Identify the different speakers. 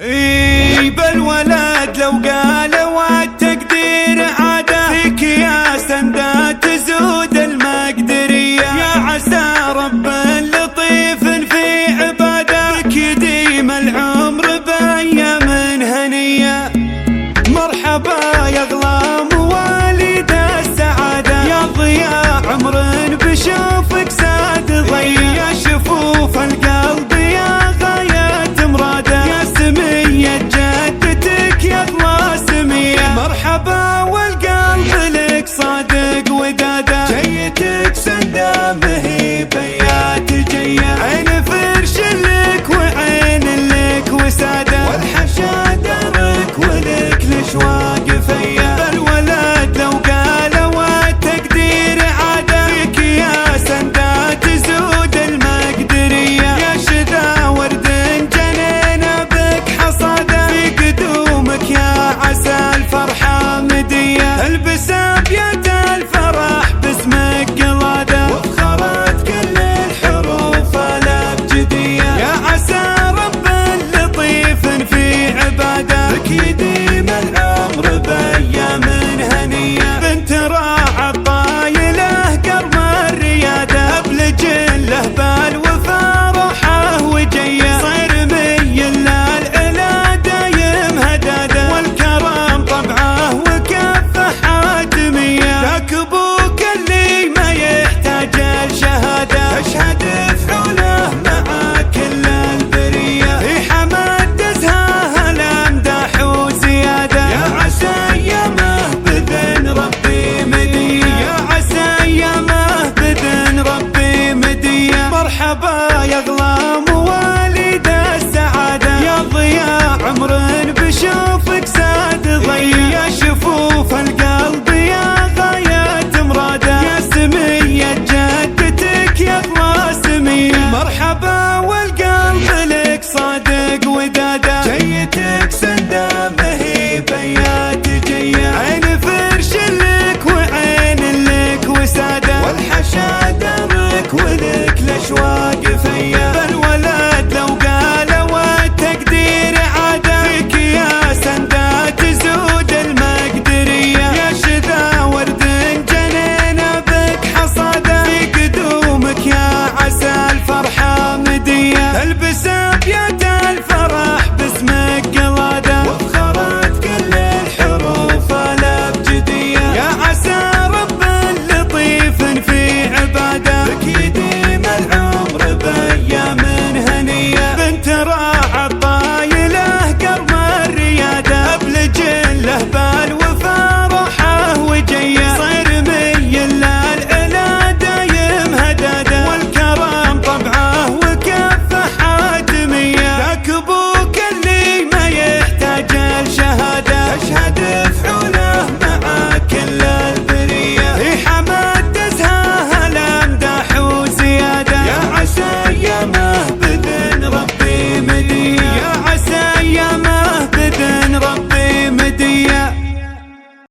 Speaker 1: بالولد لو قالوا التقدير عادة فيك يا سندة تزود المقدرية، يا عسى رب لطيف في عباده بك يديم العمر بأيام هنية. مرحبا يا غلام والد السعادة، يا ضياء عمر بشوفك زاد ضيا، يا شفوف القلب يا غاية مراده، يا سمية جدتك يا اغلى سمية. مرحبا والقلب لك صادق وداده، جيتك سندة مهي بيات جية، عين فرش لك وعين لك وسادة، والحشا دارك ولك الاشواق فيا. الولد لو قالوا التقدير عادة فيك يا سندة تزود المقدرية، يا شذا ورد جنينه بك حصاده، في قدومك يا عسى الفرحة مدية. البس ابيات الفرح باسمك قلاده، وفخرت كل الحروف الابجدية، يا عسى رب لطيف في عباده بك